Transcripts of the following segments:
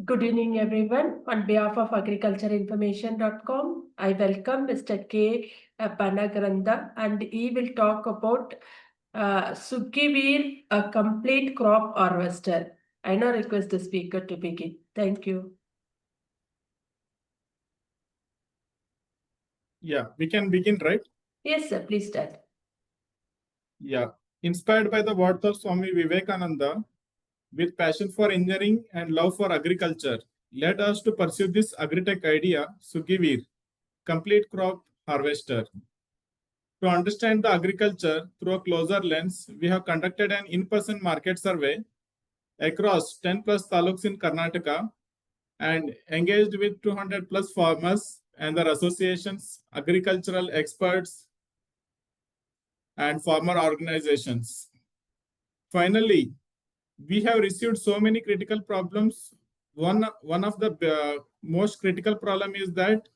Good evening, everyone. On behalf of agricultureinformation.com, I welcome Mr. K. Banagar and he will talk about SuggiVeer, a complete crop harvester. I now request the speaker to begin. Thank you. Yeah, we can begin, right? Yes, sir. Please start. Yeah. Inspired by the words of Swami Vivekananda, with passion for engineering and love for agriculture, led us to pursue this agritech idea, SuggiVeer, complete crop harvester. To understand the agriculture through a closer lens, we have conducted an in-person market survey across 10 plus taluks in Karnataka and engaged with 200 plus farmers and their associations, agricultural experts, and farmer organizations. Finally, we have received so many critical problems. One of the most critical problem is that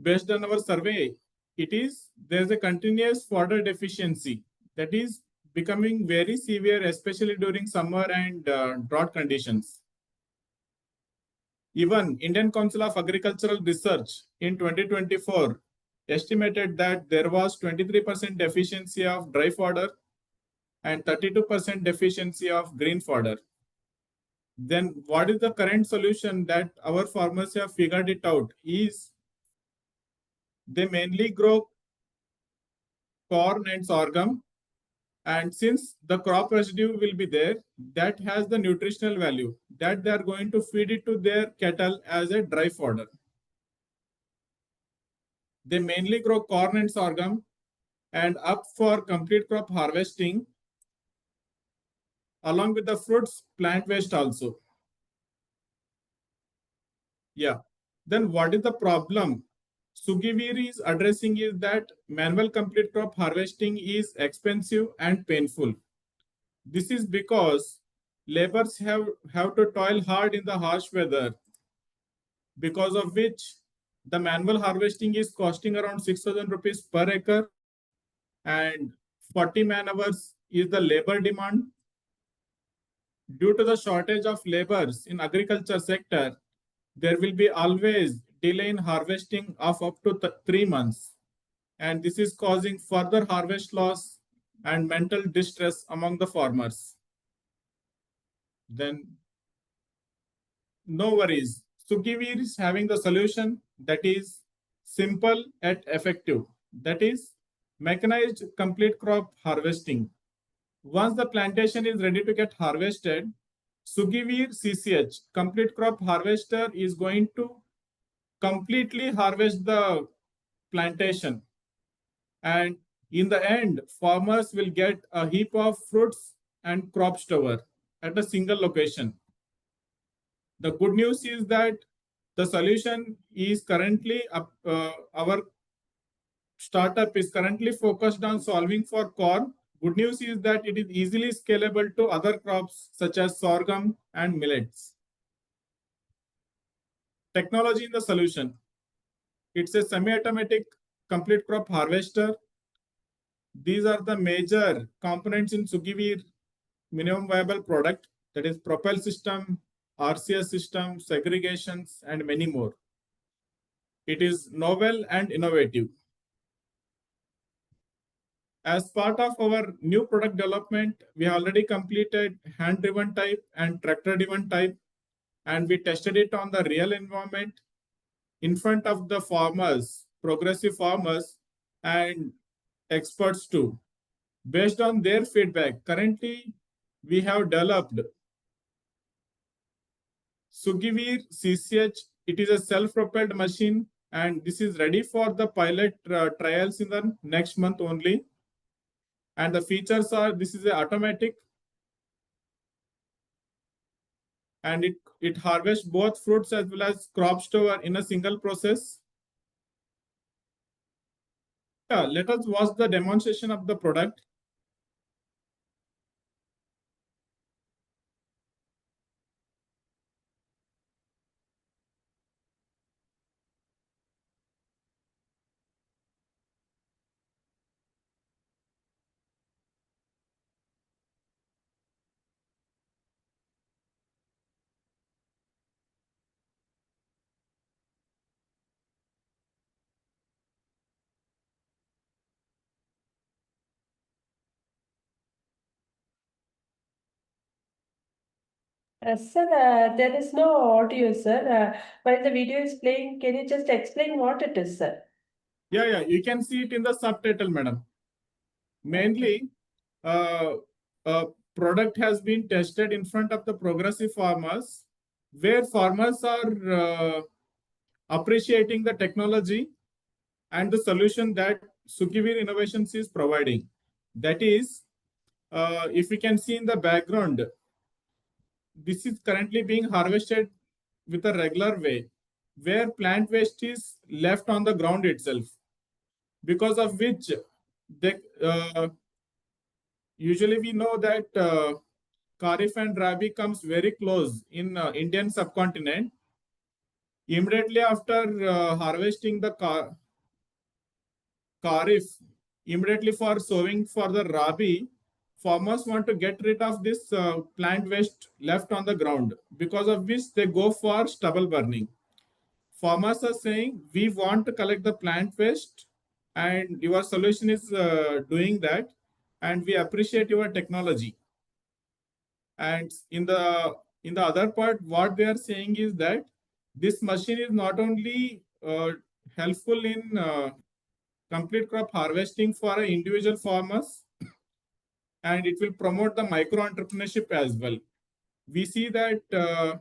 based on our survey, there's a continuous fodder deficiency that is becoming very severe, especially during summer and drought conditions. Even Indian Council of Agricultural Research in 2024 estimated that there was 23% deficiency of dry fodder and 32% deficiency of green fodder. Then what is the current solution that our farmers have figured it out is they mainly grow corn and sorghum, and since the crop residue will be there, that has the nutritional value that they are going to feed it to their cattle as a dry fodder. They mainly grow corn and sorghum and opt for complete crop harvesting along with the fruits, plant waste also. Yeah. Then what is the problem SuggiVeer is addressing is that manual complete crop harvesting is expensive and painful. This is because laborers have to toil hard in the harsh weather, because of which the manual harvesting is costing around 6,000 rupees per acre, and 40 man hours is the labor demand. Due to the shortage of laborers in agriculture sector, there will be always delay in harvesting of up to 3 months. And this is causing further harvest loss and mental distress among the farmers. Then no worries. SuggiVeer is having the solution that is simple yet effective. That is mechanized complete crop harvesting. Once the plantation is ready to get harvested, SuggiVeer CCH, complete crop harvester, is going to completely harvest the plantation. And in the end, farmers will get a heap of fruits and crop store at a single location. The good news is that the solution is currently, our startup is currently focused on solving for corn. Good news is that it is easily scalable to other crops such as sorghum and millets. Technology in the solution. It's a semi-automatic complete crop harvester. These are the major components in SuggiVeer minimum viable product, that is propel system, RCS system, segregations, and many more. It is novel and innovative. As part of our new product development, we already completed hand-driven type and tractor-driven type, and we tested it on the real environment in front of the farmers, progressive farmers, and experts too. Based on their feedback, currently we have developed SuggiVeer CCH. It is a self-propelled machine, and this is ready for the pilot trials in the next month only. And the features are, this is a automatic, and it harvests both fruits as well as crop store in a single process. Yeah, let us watch the demonstration of the product. Sir, there is no audio, sir. While the video is playing, can you just explain what it is, sir? Yeah, you can see it in the subtitle, madam. Mainly, a product has been tested in front of the progressive farmers, where farmers are appreciating the technology and the solution that SuggiVeer Innovations is providing. That is, if we can see in the background, this is currently being harvested with a regular way, where plant waste is left on the ground itself, because of which they usually we know that Kharif and Rabi comes very close in Indian subcontinent. Immediately after harvesting the Kharif, immediately for sowing for the Rabi, farmers want to get rid of this plant waste left on the ground, because of which they go for stubble burning. Farmers are saying, we want to collect the plant waste, and your solution is doing that, and we appreciate your technology. And in the other part, what they are saying is that this machine is not only helpful in complete crop harvesting for individual farmers, and it will promote the micro entrepreneurship as well. We see that uh,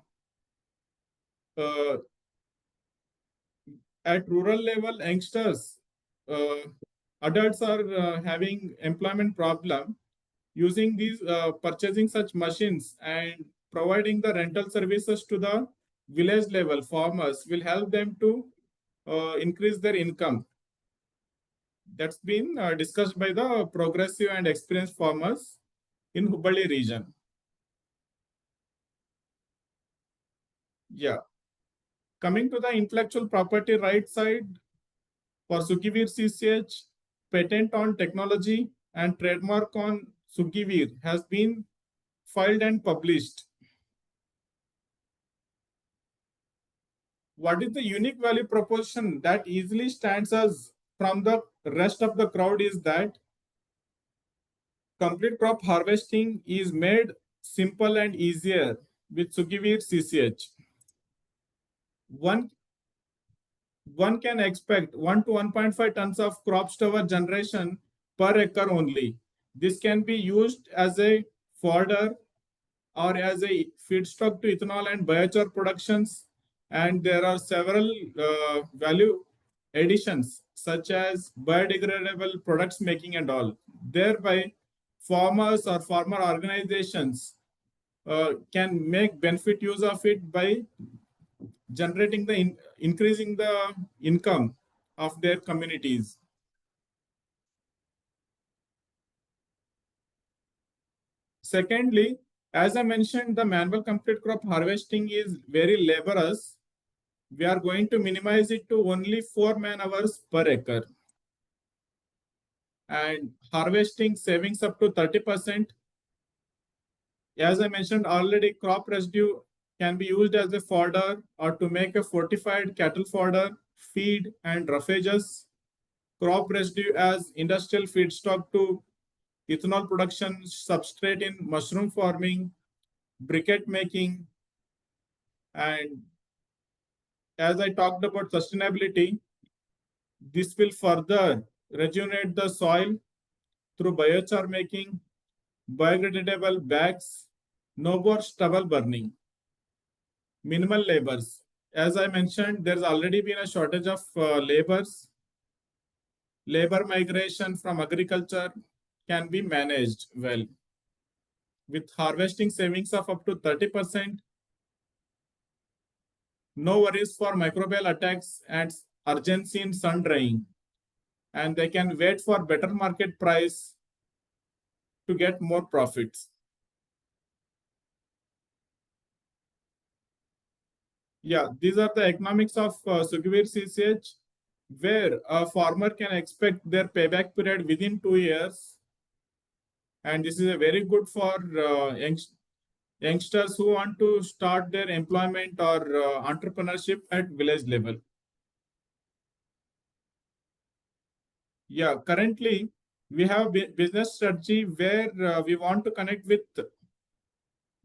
at rural level, youngsters, uh, adults are having employment problem. Using these, purchasing such machines and providing the rental services to the village level farmers will help them to increase their income. That's been discussed by the progressive and experienced farmers in Hubballi region. Yeah. Coming to the intellectual property right side, for SuggiVeer CCH, patent on technology and trademark on SuggiVeer has been filed and published. What is the unique value proposition that easily stands us from the rest of the crowd is that complete crop harvesting is made simple and easier with SuggiVeer CCH. One, one can expect 1 to 1.5 tons of crop stover generation per acre only. This can be used as a fodder or as a feedstock to ethanol and biochar productions. And there are several value additions such as biodegradable products making and all. Thereby, farmers or farmer organizations can make benefit use of it by generating the increasing the income of their communities. Secondly, as I mentioned, the manual complete crop harvesting is very laborious. We are going to minimize it to only 4 man hours per acre. And harvesting savings up to 30%. As I mentioned already, crop residue can be used as a fodder or to make a fortified cattle fodder, feed, and roughages. Crop residue as industrial feedstock to ethanol production, substrate in mushroom farming, briquette making, and as I talked about sustainability, this will further rejuvenate the soil through biochar making, biodegradable bags, no more stubble burning, minimal labors. As I mentioned, there's already been a shortage of labors. Labor migration from agriculture can be managed well. With harvesting savings of up to 30%, no worries for microbial attacks and urgency in sun drying. And they can wait for better market price to get more profits. Yeah, these are the economics of SuggiVeer CCH, where a farmer can expect their payback period within 2 years. And this is a very good for youngsters who want to start their employment or entrepreneurship at village level. Yeah, currently we have business strategy where we want to connect with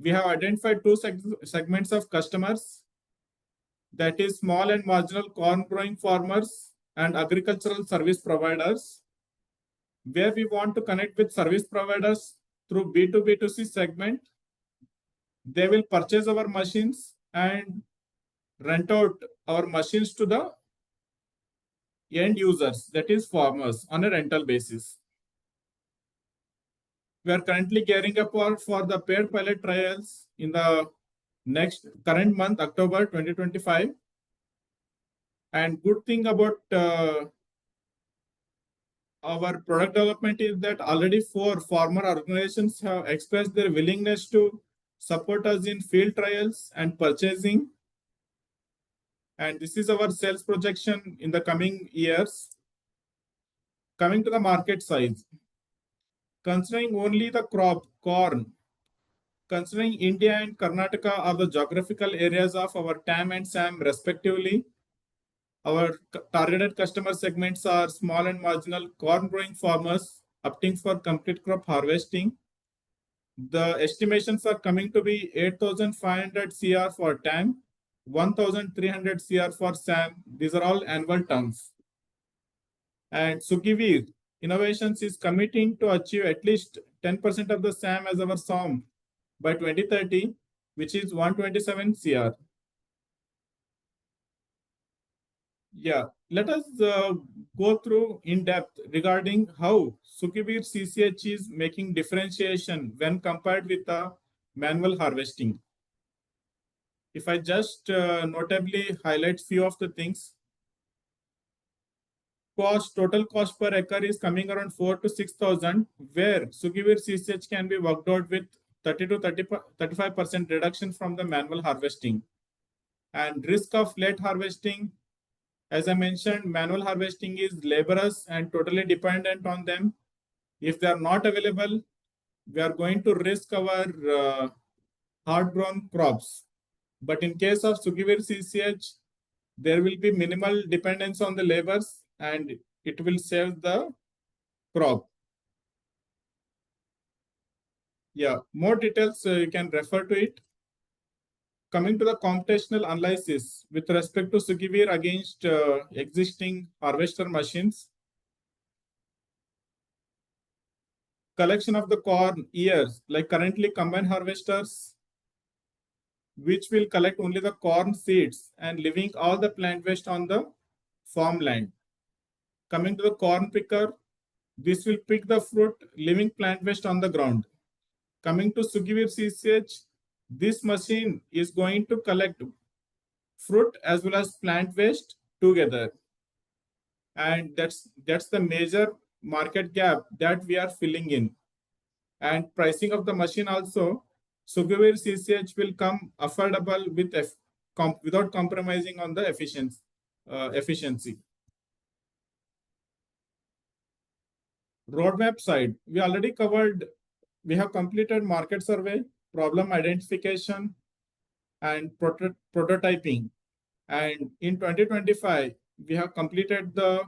We have identified two segments of customers, that is small and marginal corn growing farmers and agricultural service providers, where we want to connect with service providers through B2B2C segment. They will purchase our machines and rent out our machines to the end users, that is farmers, on a rental basis. We are currently gearing up for the paid pilot trials in the current month, October 2025. And good thing about our product development is that already 4 farmer organizations have expressed their willingness to support us in field trials and purchasing. And this is our sales projection in the coming years. Coming to the market size, considering only the crop corn, considering India and Karnataka are the geographical areas of our TAM and SAM respectively, our targeted customer segments are small and marginal corn growing farmers opting for complete crop harvesting. The estimations are coming to be 8,500 CR for TAM, 1,300 CR for SAM. These are all annual terms. And SuggiVeer Innovations is committing to achieve at least 10% of the SAM as our SOM by 2030, which is 127 CR. Yeah, let us go through in depth regarding how SuggiVeer CCH is making differentiation when compared with the manual harvesting. If I just notably highlight few of the things, total cost per acre is coming around 4,000 to 6,000, where SuggiVeer CCH can be worked out with 30 to 35% reduction from the manual harvesting. And risk of late harvesting, as I mentioned, manual harvesting is laborious and totally dependent on them. If they are not available, we are going to risk our hard-grown crops. But in case of SuggiVeer CCH, there will be minimal dependence on the labors and it will save the crop. Yeah, more details you can refer to it. Coming to the computational analysis with respect to SuggiVeer against existing harvester machines, collection of the corn ears, like currently combine harvesters, which will collect only the corn seeds and leaving all the plant waste on the farmland. Coming to the corn picker, this will pick the fruit, leaving plant waste on the ground. Coming to SuggiVeer CCH, this machine is going to collect fruit as well as plant waste together. And that's the major market gap that we are filling in. And pricing of the machine also, SuggiVeer CCH will come affordable with without compromising on the efficiency. Roadmap side, we already covered. We have completed market survey, problem identification, and prototyping. And in 2025, we have completed the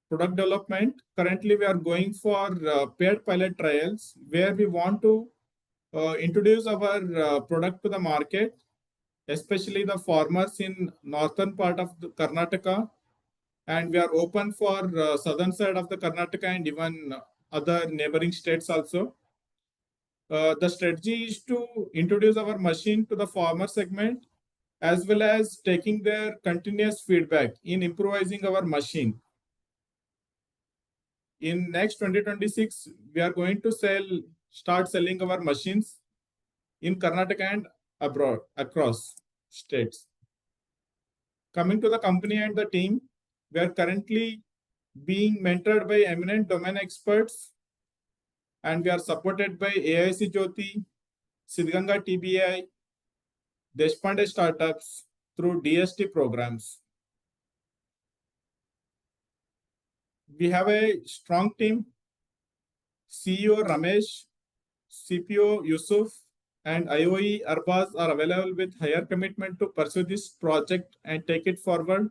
product development. Currently, we are going for paired pilot trials where we want to introduce our product to the market, especially the farmers in northern part of the Karnataka. And we are open for southern side of the Karnataka and even other neighboring states also. The strategy is to introduce our machine to the farmer segment as well as taking their continuous feedback in improvising our machine. In next 2026, we are going to start selling our machines in Karnataka and abroad, across states. Coming to the company and the team, we are currently being mentored by eminent domain experts and we are supported by AIC Jyoti, Siddhganga TBI, Deshpande Startups through DST programs. We have a strong team. CEO Ramesh, CPO Yusuf, and IOE Arbaz are available with higher commitment to pursue this project and take it forward.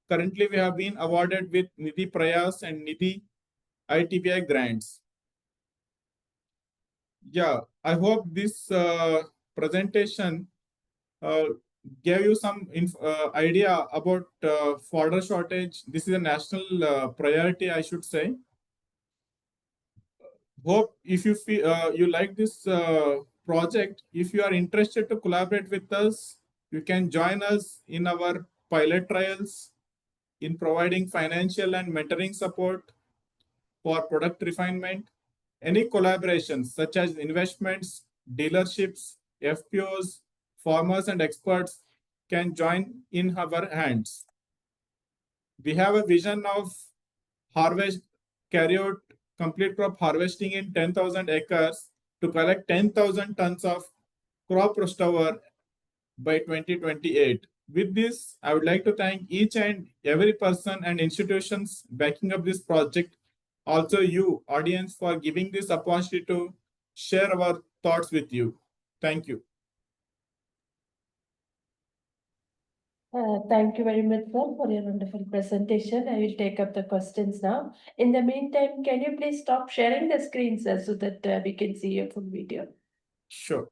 Currently, we have been awarded with Nidhi Prayas and Nidhi ITBI grants. Yeah, I hope this presentation uh, gave you some idea about fodder shortage. This is a national priority, I should say. Hope if you feel you like this project, if you are interested to collaborate with us, you can join us in our pilot trials in providing financial and mentoring support for product refinement. Any collaborations such as investments, dealerships, FPOs, farmers, and experts can join in our hands. We have a vision of harvest carry out complete crop harvesting in 10,000 acres to collect 10,000 tons of crop stover by 2028. With this, I would like to thank each and every person and institutions backing up this project. Also, you, audience, for giving this opportunity to share our thoughts with you. Thank you. Thank you very much, sir, for your wonderful presentation. I will take up the questions now. In the meantime, can you please stop sharing the screen, sir, so that we can see your full video? Sure.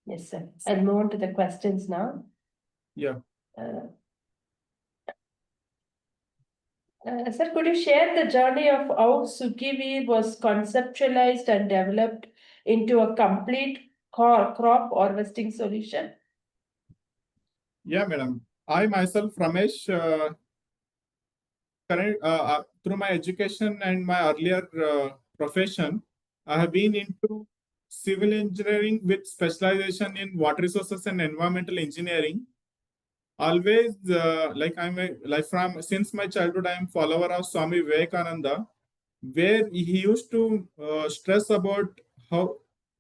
Yes, sir. I'll move on to the questions now. Yeah. Sir, could you share the journey of how SuggiVeer was conceptualized and developed into a complete crop harvesting solution? Yeah, madam. I myself, Ramesh, through my education and my earlier profession, I have been into civil engineering with specialization in water resources and environmental engineering. Always, like from since my childhood, I am follower of Swami Vivekananda, where he used to stress about how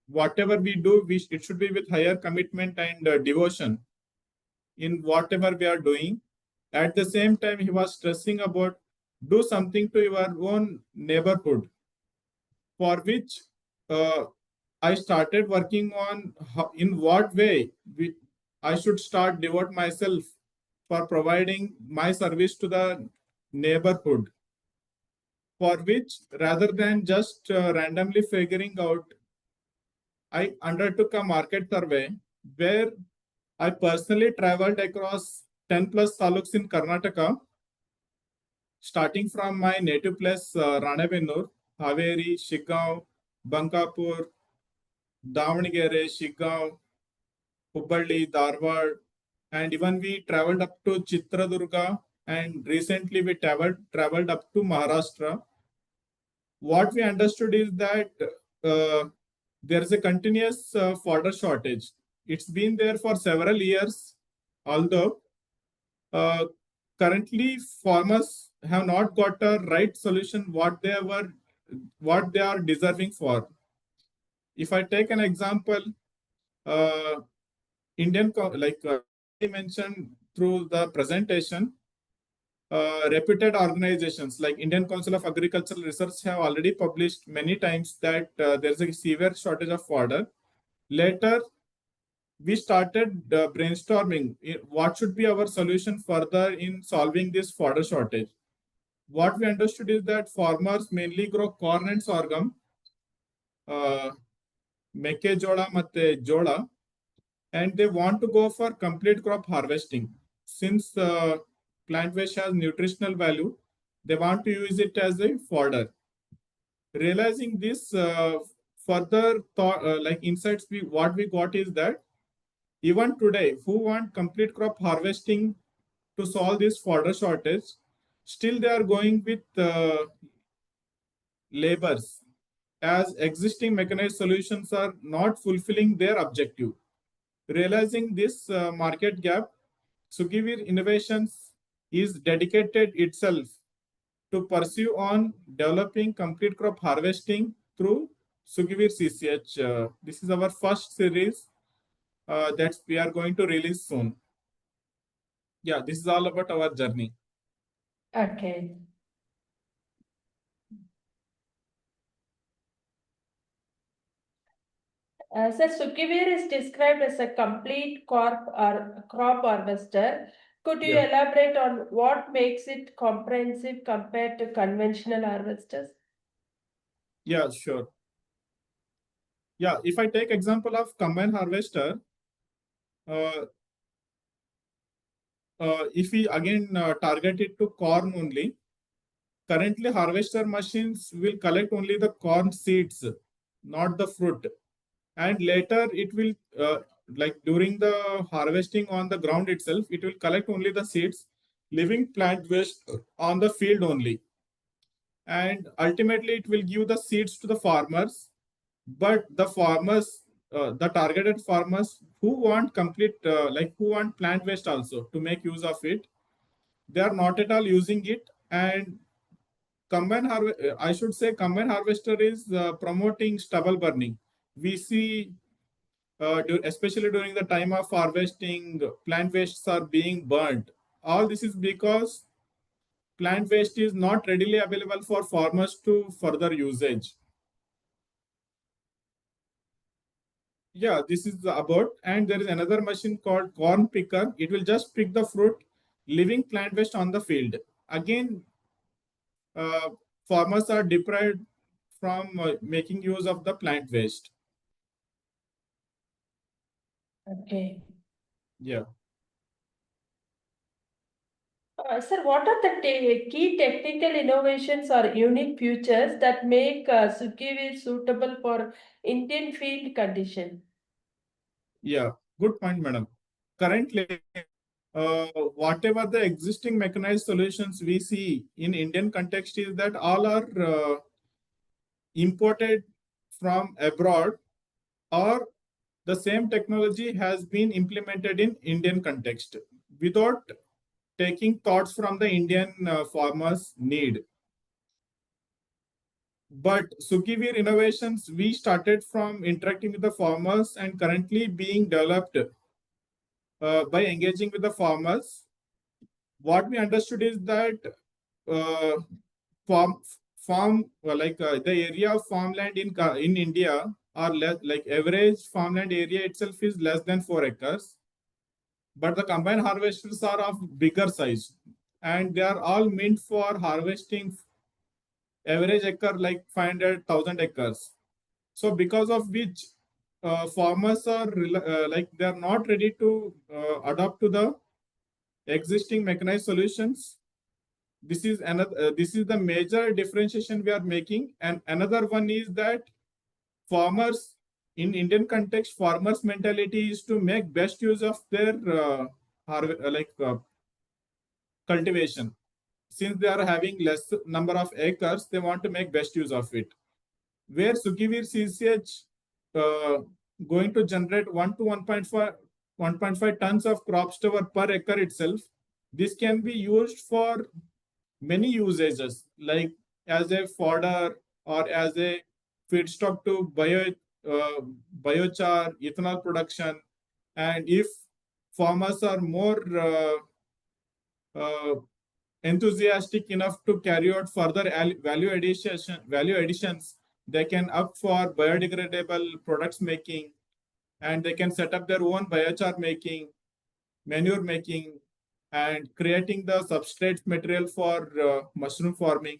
whatever we do, it should be with higher commitment and devotion in whatever we are doing. At the same time, he was stressing about do something to your own neighborhood, for which uh, I started working on in what way I should start devote myself for providing my service to the neighborhood. For which, rather than just randomly figuring out, I undertook a market survey where I personally traveled across 10 plus taluks in Karnataka, starting from my native place, Ranebennur, Haveri, Shigaon, Bankapur, Davanagere, Shigaon, Hubballi, Dharwad, and even we traveled up to Chitradurga, and recently we traveled up to Maharashtra. What we understood is that there is a continuous fodder shortage. It's been there for several years, although uh, currently farmers have not got a right solution what they are deserving for. If I take an example, uh, as I mentioned through the presentation, reputed organizations like Indian Council of Agricultural Research have already published many times that there is a severe shortage of fodder. Later, we started brainstorming what should be our solution further in solving this fodder shortage. What we understood is that farmers mainly grow corn and sorghum, ಮೆಕ್ಕೆಜೋಳ ಮತ್ತೆ ಜೋಳ, and they want to go for complete crop harvesting. Since plant waste has nutritional value, they want to use it as a fodder. Realizing this, further thought, like insights, what we got is that even today, who want complete crop harvesting to solve this fodder shortage, still they are going with labors, as existing mechanized solutions are not fulfilling their objective. Realizing this market gap, SuggiVeer Innovations is dedicated itself to pursue on developing complete crop harvesting through SuggiVeer CCH. This is our first series that we are going to release soon. Yeah, this is all about our journey. Okay. Sir, SuggiVeer is described as a complete crop harvester. Could you Yeah. elaborate on what makes it comprehensive compared to conventional harvesters? Yeah, sure. Yeah, if I take example of combine harvester, uh, if we again target it to corn only, currently harvester machines will collect only the corn seeds, not the fruit. And later it will, like during the harvesting on the ground itself, it will collect only the seeds, leaving plant waste on the field only. And ultimately it will give the seeds to the farmers, but the farmers, the targeted farmers who want complete, like who want plant waste also to make use of it, they are not at all using it. And I should say combine harvester is promoting stubble burning. We see, especially during the time of harvesting, plant wastes are being burnt. All this is because plant waste is not readily available for farmers to further usage. Yeah, this is about, and there is another machine called corn picker. It will just pick the fruit, leaving plant waste on the field. Again, uh, farmers are deprived from making use of the plant waste. Okay. Yeah. Sir, what are the key technical innovations or unique features that make SuggiVeer suitable for Indian field condition? Yeah, good point, madam. Currently, whatever the existing mechanized solutions we see in Indian context is that all are imported from abroad, or the same technology has been implemented in Indian context without taking thoughts from the Indian farmers' need. But SuggiVeer innovations, we started from interacting with the farmers and currently being developed by engaging with the farmers. What we understood is that uh, farm the area of farmland in India are less, like average farmland area itself is less than 4 acres, but the combined harvesters are of bigger size, and they are all meant for harvesting average acre like 500,000 acres. So because of which farmers are like they are not ready to adopt to the existing mechanized solutions. This is the major differentiation we are making. And another one is that farmers in Indian context, farmers mentality is to make best use of their cultivation. Since they are having less number of acres, they want to make best use of it. Where SuggiVeer CCH going to generate 1 to 1.5 tons of crop stover per acre itself. This can be used for many usages, like as a fodder or as a feedstock to uh, biochar, ethanol production. And if farmers are more uh, enthusiastic enough to carry out further value additions, they can opt for biodegradable products making, and they can set up their own biochar making, manure making, and creating the substrate material for mushroom farming.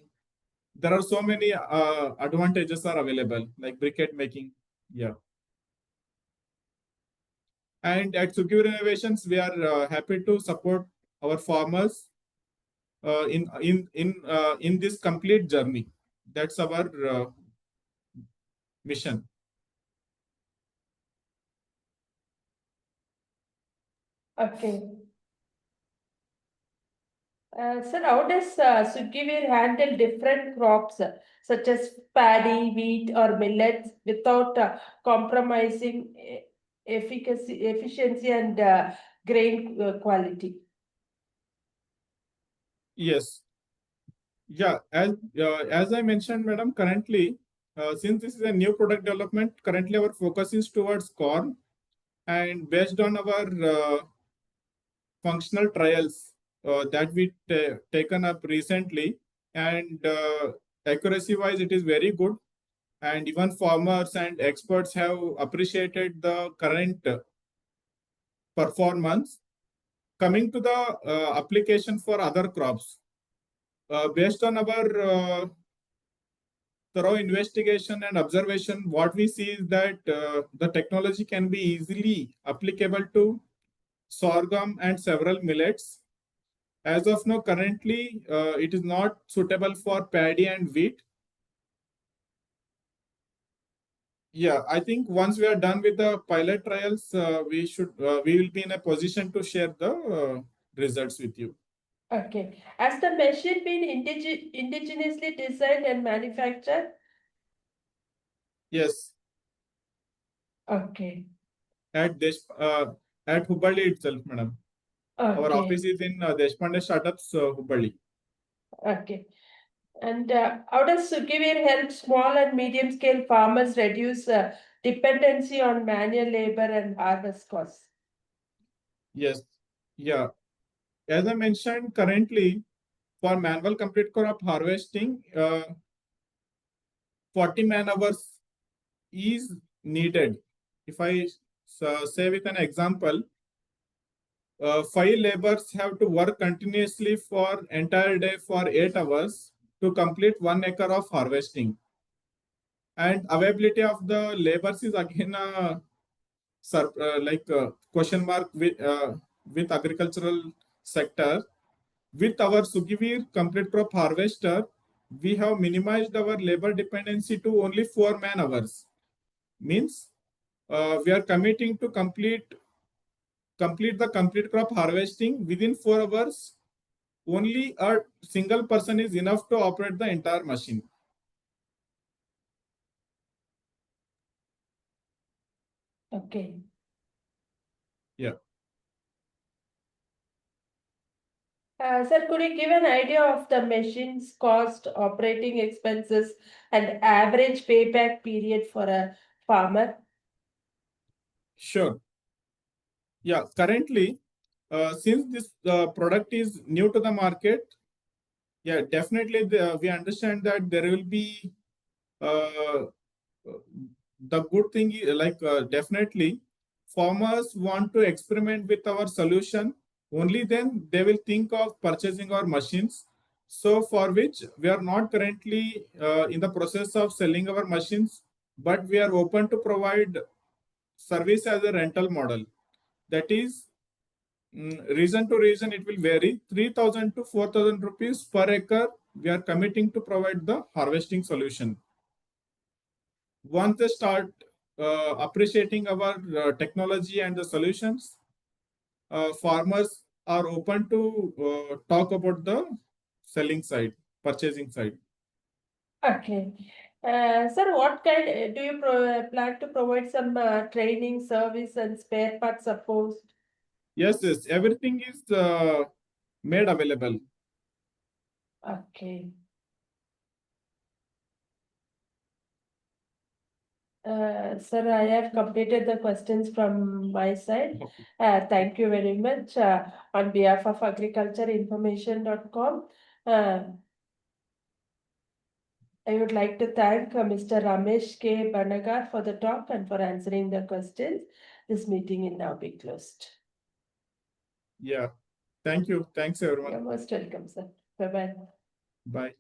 There are so many advantages are available, like briquette making. Yeah. And at SuggiVeer Innovations, we are happy to support our farmers in this complete journey. That's our mission. Okay. Sir, how does SuggiVeer handle different crops such as paddy, wheat, or millets without compromising efficiency and grain quality? Yes. Yeah. As I mentioned, madam, currently, since this is a new product development, currently our focus is towards corn, and based on our functional trials that we taken up recently, and accuracy wise it is very good, and even farmers and experts have appreciated the current performance. coming to the application for other crops, based on our thorough investigation and observation, what we see is that the technology can be easily applicable to sorghum and several millets. As of now, currently, it is not suitable for paddy and wheat. Yeah, I think once we are done with the pilot trials, we will be in a position to share the results with you. Okay. Has the machine been indigenously designed and manufactured? Yes, Okay. at at Hubballi itself, madam. Our Okay. office is in Deshpande Startups, Hubballi. Okay. And how does SuggiVeer help small and medium scale farmers reduce dependency on manual labor and harvest costs? Yes, yeah. As I mentioned, currently for manual complete crop harvesting, 40 man hours is needed. If I say with an example, 5 laborers have to work continuously for entire day for 8 hours to complete 1 acre of harvesting. And availability of the laborers is again a question mark with agricultural sector. With our SuggiVeer complete crop harvester, we have minimized our labor dependency to only 4 man hours. Means we are committing to complete the complete crop harvesting within 4 hours. Only a single person is enough to operate the entire machine. Okay. Yeah. Sir, could you give an idea of the machine's cost, operating expenses, and average payback period for a farmer? Sure. Yeah. Currently, since this product is new to the market, yeah, definitely we understand that there will be uh, the good thing is definitely farmers want to experiment with our solution. Only then they will think of purchasing our machines. So for which we are not currently in the process of selling our machines, but we are open to provide service as a rental model. That is, region to region it will vary. 3,000 to 4,000 rupees per acre. We are committing to provide the harvesting solution. Once they start appreciating our technology and the solutions, farmers are open to talk about the selling side, purchasing side. Okay. Sir, what kind do you plan to provide some training, service, and spare parts support? Yes, yes, everything is made available. Okay. Sir, I have completed the questions from my side. Thank you very much. On behalf of agricultureinformation.com, I would like to thank Mr. Ramesh K. Banagar for the talk and for answering the questions. This meeting will now be closed. Yeah. Thank you. Thanks, everyone. You're most welcome, sir. Bye-bye. Bye.